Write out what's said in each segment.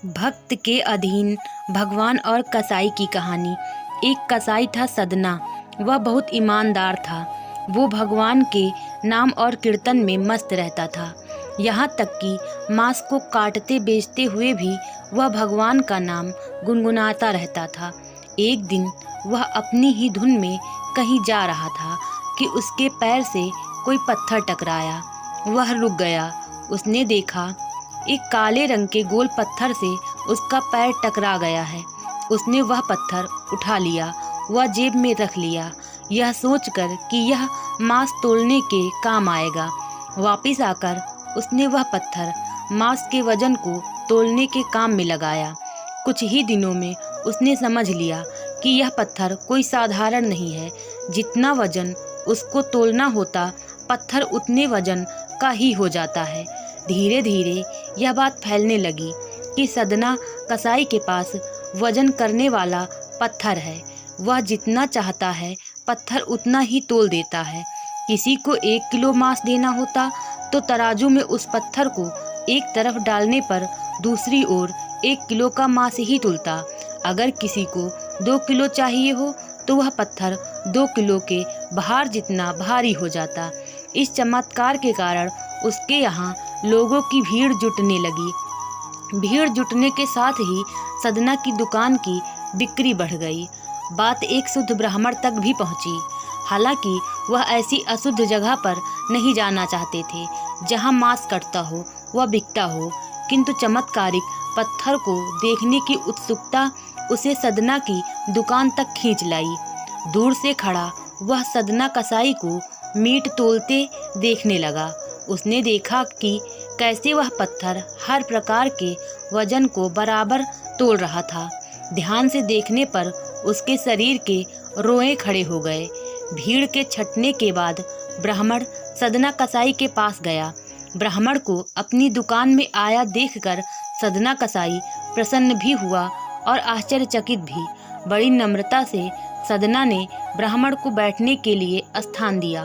भक्त के अधीन भगवान और कसाई की कहानी। एक कसाई था सदना। वह बहुत ईमानदार था। वो भगवान के नाम और कीर्तन में मस्त रहता था। यहाँ तक कि मांस को काटते बेचते हुए भी वह भगवान का नाम गुनगुनाता रहता था। एक दिन वह अपनी ही धुन में कहीं जा रहा था कि उसके पैर से कोई पत्थर टकराया। वह रुक गया। उसने देखा एक काले रंग के गोल पत्थर से उसका पैर टकरा गया है। उसने वह पत्थर उठा लिया, वह जेब में रख लिया, यह सोचकर कि यह मांस तोलने के काम आएगा। वापस आकर उसने वह पत्थर मांस के वजन को तोलने के काम में लगाया। कुछ ही दिनों में उसने समझ लिया कि यह पत्थर कोई साधारण नहीं है। जितना वजन उसको तोलना होता, पत्थर उतने वजन का ही हो जाता है। धीरे धीरे यह बात फैलने लगी कि सदना कसाई के पास वजन करने वाला पत्थर है। वह जितना चाहता है पत्थर उतना ही तोल देता है। किसी को 1 किलो मांस देना होता तो तराजू में उस पत्थर को एक तरफ डालने पर दूसरी ओर 1 किलो का मांस ही तुलता। अगर किसी को 2 किलो चाहिए हो तो वह पत्थर 2 किलो के भार जितना भारी हो जाता। इस चमत्कार के कारण उसके यहाँ लोगों की भीड़ जुटने लगी। भीड़ जुटने के साथ ही सदना की दुकान की बिक्री बढ़ गई। बात एक शुद्ध ब्राह्मण तक भी पहुंची। हालांकि वह ऐसी अशुद्ध जगह पर नहीं जाना चाहते थे जहां मांस कटता हो व बिकता हो, किंतु चमत्कारिक पत्थर को देखने की उत्सुकता उसे सदना की दुकान तक खींच लाई। दूर से खड़ा वह सदना कसाई को मीट तोलते देखने लगा। उसने देखा कि कैसे वह पत्थर हर प्रकार के वजन को बराबर तोल रहा था। ध्यान से देखने पर उसके शरीर के रोए खड़े हो गए। भीड़ के छटने के बाद ब्राह्मण सदना कसाई के पास गया। ब्राह्मण को अपनी दुकान में आया देखकर सदना कसाई प्रसन्न भी हुआ और आश्चर्यचकित भी। बड़ी नम्रता से सदना ने ब्राह्मण को बैठने के लिए स्थान दिया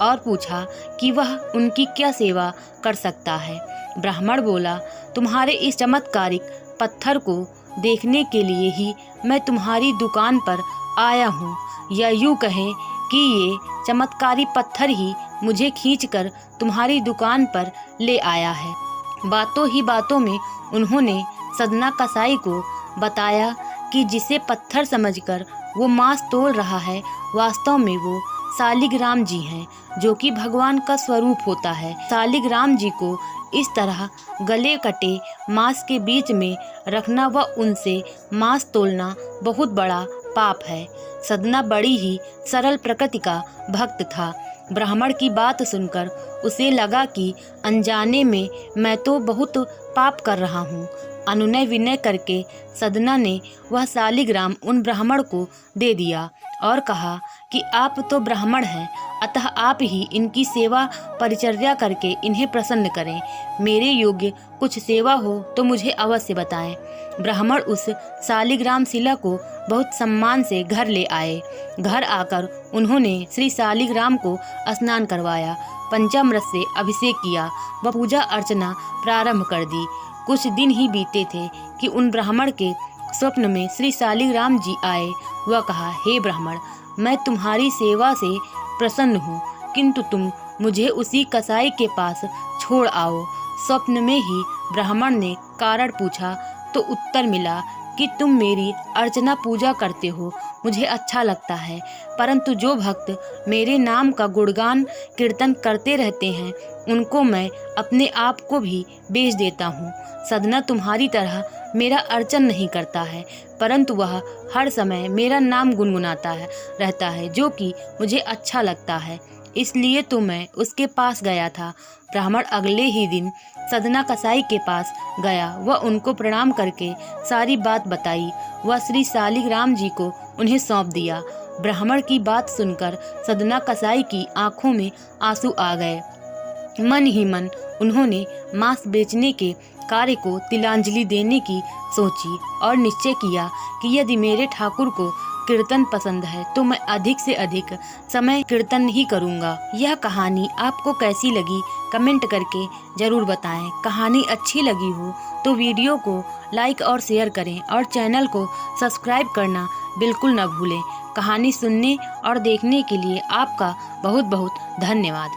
और पूछा कि वह उनकी क्या सेवा कर सकता है। ब्राह्मण बोला, तुम्हारे इस चमत्कारिक पत्थर को देखने के लिए ही मैं तुम्हारी दुकान पर आया हूँ, या यूँ कहें कि ये चमत्कारी पत्थर ही मुझे खींचकर तुम्हारी दुकान पर ले आया है। बातों ही बातों में उन्होंने सदना कसाई को बताया कि जिसे पत्थर समझकर वो मांस तोल रहा है, वास्तव में वो सालिग्राम जी हैं, जो कि भगवान का स्वरूप होता है। सालिग्राम जी को इस तरह गले कटे मांस के बीच में रखना व उनसे मांस तोलना बहुत बड़ा पाप है। सदना बड़ी ही सरल प्रकृति का भक्त था। ब्राह्मण की बात सुनकर उसे लगा कि अनजाने में मैं तो बहुत पाप कर रहा हूँ। अनुनय विनय करके सदना ने वह सालिग्राम उन ब्राह्मण को दे दिया और कहा कि आप तो ब्राह्मण हैं, अतः आप ही इनकी सेवा परिचर्या करके इन्हें प्रसन्न करें। मेरे योग्य कुछ सेवा हो तो मुझे अवश्य बताएं। ब्राह्मण उस सालिग्राम शिला को बहुत सम्मान से घर ले आए। घर आकर उन्होंने श्री सालिग्राम को स्नान करवाया, पंचामृत से अभिषेक किया व पूजा अर्चना प्रारंभ कर दी। कुछ दिन ही बीते थे कि उन ब्राह्मण के स्वप्न में श्री सालिग्राम जी आए। वह कहा, हे ब्राह्मण, मैं तुम्हारी सेवा से प्रसन्न हूँ, किंतु तुम मुझे उसी कसाई के पास छोड़ आओ। स्वप्न में ही ब्राह्मण ने कारण पूछा तो उत्तर मिला कि तुम मेरी अर्चना पूजा करते हो, मुझे अच्छा लगता है, परंतु जो भक्त मेरे नाम का गुणगान कीर्तन करते रहते हैं उनको मैं अपने आप को भी बेच देता हूँ। सदना तुम्हारी तरह मेरा अर्चन नहीं करता है, परंतु वह हर समय मेरा नाम गुनगुनाता रहता है, जो कि मुझे अच्छा लगता है, इसलिए तो मैं उसके पास गया था। ब्राह्मण अगले ही दिन सदना कसाई के पास गया। वह उनको प्रणाम करके सारी बात बताई। वह श्री सालिग्राम जी को उन्हें सौंप दिया। ब्राह्मण की बात सुनकर सदना कसाई की आंखों में आंसू आ गए। मन ही मन उन्होंने मांस बेचने के कार्य को तिलांजलि देने की सोची और निश्चय किया कि यदि मेरे ठाकुर को कीर्तन पसंद है तो मैं अधिक से अधिक समय कीर्तन ही करूँगा। यह कहानी आपको कैसी लगी कमेंट करके ज़रूर बताएं। कहानी अच्छी लगी हो तो वीडियो को लाइक और शेयर करें और चैनल को सब्सक्राइब करना बिल्कुल न भूलें। कहानी सुनने और देखने के लिए आपका बहुत बहुत धन्यवाद।